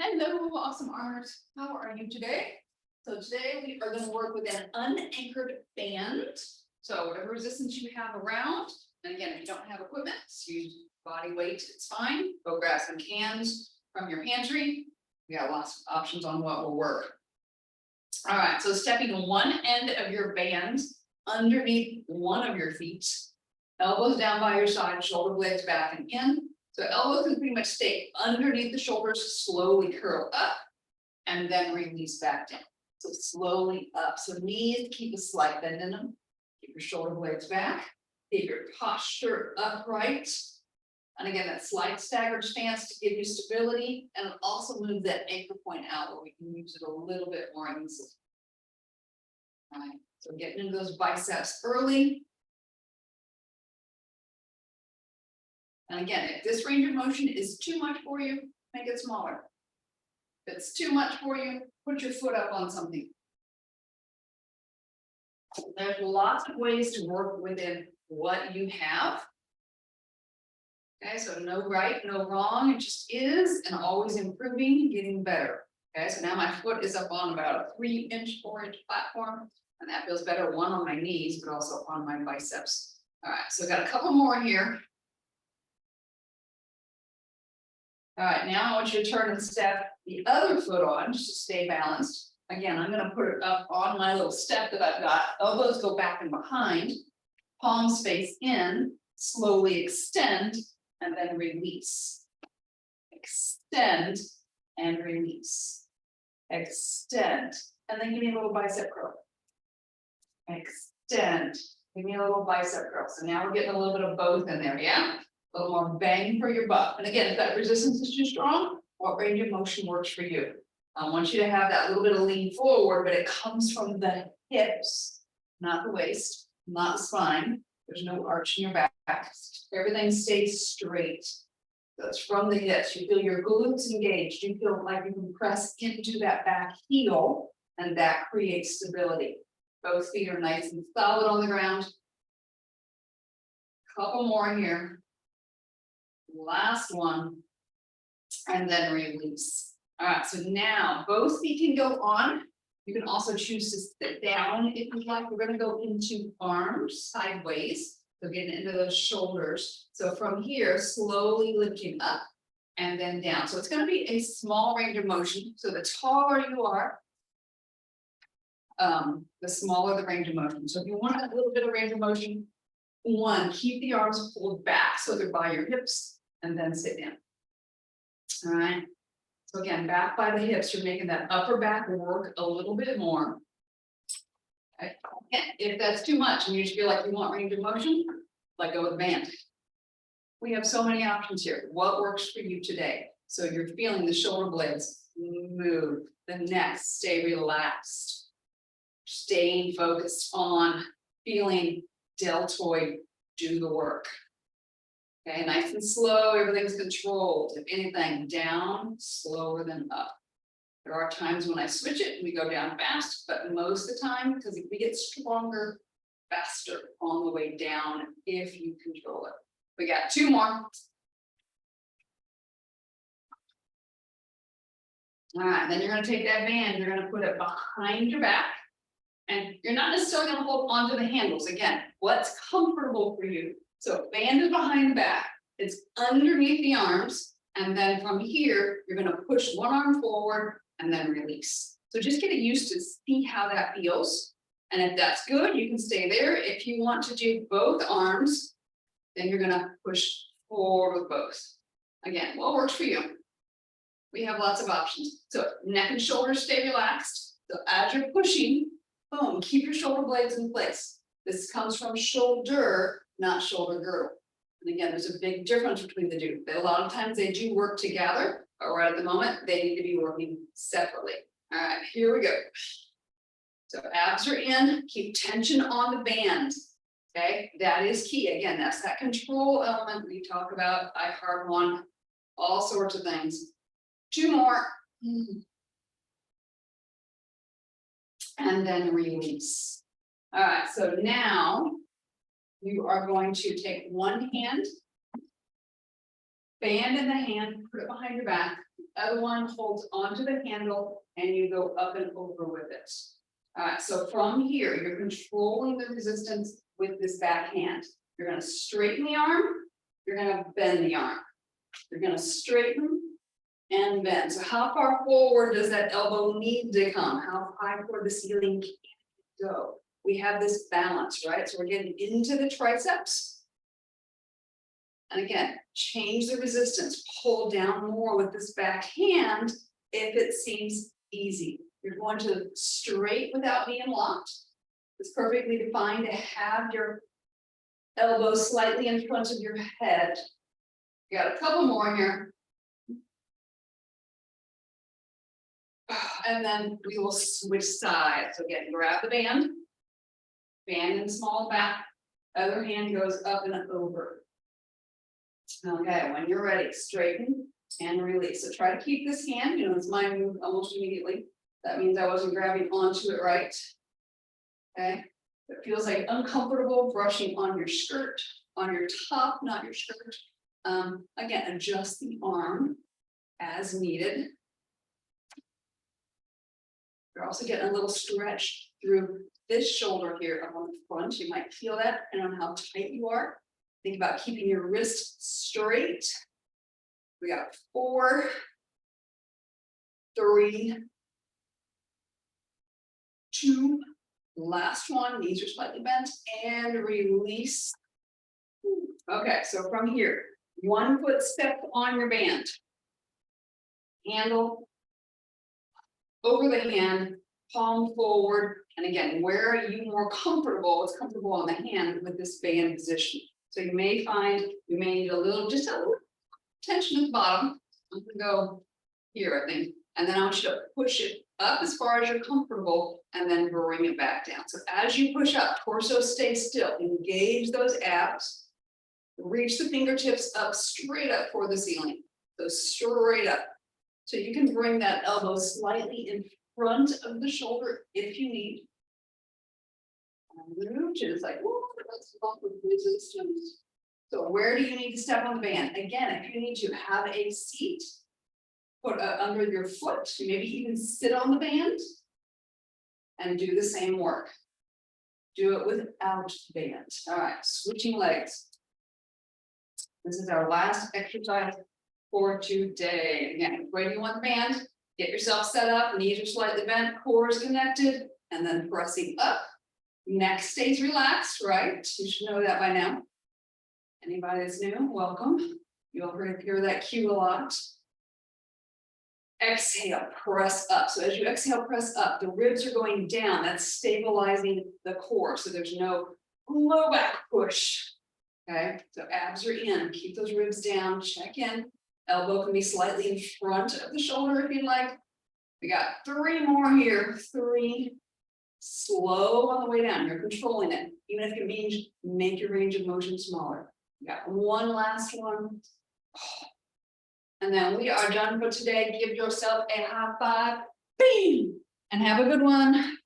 Hello, awesome armors. How are you today? So today we are going to work with an unanchored band. So whatever resistance you have around, and again, if you don't have equipment, just use body weight, it's fine. Go grab some cans from your pantry. We got lots of options on what will work. All right, so stepping one end of your band underneath one of your feet, elbows down by your side, shoulder blades back and in. So elbows can pretty much stay underneath the shoulders, slowly curl up, and then release back down. So slowly up. So knees keep a slight bend in them. Keep your shoulder blades back. Keep your posture upright. And again, that slight staggered stance to give you stability, and also move that anchor point out where we can use it a little bit more easily. All right, so getting into those biceps early. And again, if this range of motion is too much for you, make it smaller. If it's too much for you, put your foot up on something. There's lots of ways to work within what you have. Okay, so no right, no wrong, it just is, and always improving, getting better. Okay, so now my foot is up on about a 3-inch, 4-inch platform, and that feels better, one on my knees, but also on my biceps. All right, so I've got a couple more here. All right, now I want you to turn and step the other foot on just to stay balanced. Again, I'm going to put it up on my little step that I've got. Elbows go back and behind, palms face in, slowly extend, and then release. Extend and release. Extend, and then give me a little bicep curl. Extend, give me a little bicep curl. So now we're getting a little bit of both in there, yeah? A little more bang for your buck. And again, if that resistance is too strong, what range of motion works for you? I want you to have that little bit of lean forward, but it comes from the hips, not the waist, not the spine. There's no arch in your back. Everything stays straight. That's from the hips. You feel your glutes engaged. You feel like you can press into that back heel, and that creates stability. Both feet are nice and solid on the ground. Couple more here. Last one, and then release. All right, so now both feet can go on. You can also choose to sit down if you like. We're going to go into arms sideways, so getting into those shoulders. So from here, slowly lifting up and then down. So it's going to be a small range of motion. So the taller you are, the smaller the range of motion. So if you want a little bit of range of motion, one, keep the arms pulled back so they're by your hips, and then sit down. All right. So again, back by the hips, you're making that upper back work a little bit more. Okay. Again, if that's too much and you just feel like you want range of motion, let go of the band. We have so many options here. What works for you today? So you're feeling the shoulder blades move, the neck stay relaxed, staying focused on feeling deltoid do the work. Okay, nice and slow, everything's controlled. If anything, down slower than up. There are times when I switch it and we go down fast, but most of the time, because we get stronger faster on the way down if you control it. We got two more. All right, then you're going to take that band, you're going to put it behind your back, and you're not necessarily going to hold onto the handles. Again, what's comfortable for you? So band is behind the back, it's underneath the arms, and then from here, you're going to push one arm forward and then release. So just get used to see how that feels. And if that's good, you can stay there. If you want to do both arms, then you're going to push forward with both. Again, what works for you? We have lots of options. So neck and shoulders stay relaxed. So as you're pushing, boom, keep your shoulder blades in place. This comes from shoulder, not shoulder girdle. And again, there's a big difference between the two. A lot of times they do work together, but right at the moment, they need to be working separately. All right, here we go. So abs are in, keep tension on the band. Okay, that is key. Again, that's that control element we talk about. I hard one, all sorts of things. Two more. And then release. All right, so now you are going to take one hand, band in the hand, put it behind your back, other one holds onto the handle and you go up and over with it. So from here, you're controlling the resistance with this back hand. You're gonna straighten the arm, you're gonna bend the arm. You're gonna straighten and bend. So how far forward does that elbow need to come? How high toward the ceiling can it go? We have this balance, right? So we're getting into the triceps. And again, change the resistance, pull down more with this back hand if it seems easy. You're going to straight without being locked. It's perfectly defined to have your elbow slightly in front of your head. You got a couple more here. And then we will switch sides. So again, grab the band in small back, other hand goes up and over. Okay, when you're ready, straighten and release. So try to keep this hand, it's mine moved almost immediately. That means I wasn't grabbing onto it right. Okay, it feels like uncomfortable brushing on your skirt, on your top, not your skirt. Again, adjust the arm as needed. You're also getting a little stretch through this shoulder here up on the front. You might feel that depending on how tight you are. Think about keeping your wrist straight. We got 4, 3, 2, last one, knees are slightly bent, and release. Okay, so from here, 1 foot step on your band. Handle over the hand, palm forward, and again, where are you more comfortable? It's comfortable on the hand with this band position. So you may find you may need just a little tension at the bottom. I'm gonna go here, I think, and then I want you to push it up as far as you're comfortable, and then bring it back down. So as you push up, torso stays still. Engage those abs. Reach the fingertips up, straight up for the ceiling. So straight up. So you can bring that elbow slightly in front of the shoulder if you need. And just like, whoa, that's a lot of resistance. So where do you need to step on the band? Again, if you need to have a seat, put under your foot, maybe even sit on the band and do the same work. Do it without the band. All right, switching legs. This is our last exercise for today. Again, where do you want the band? Get yourself set up, knees are slightly bent, core is connected, and then pressing up. Neck stays relaxed, right? You should know that by now. Anybody that's new, welcome. You'll hear that cue a lot. Exhale, press up. So as you exhale, press up, the ribs are going down. That's stabilizing the core. So there's no low back push. Okay, so abs are in, keep those ribs down, check in. Elbow can be slightly in front of the shoulder if you'd like. We got 3 more here, 3. Slow on the way down, you're controlling it. Even if it means make your range of motion smaller. We got 1 last one. And then we are done for today. Give yourself a high five, bing, and have a good one.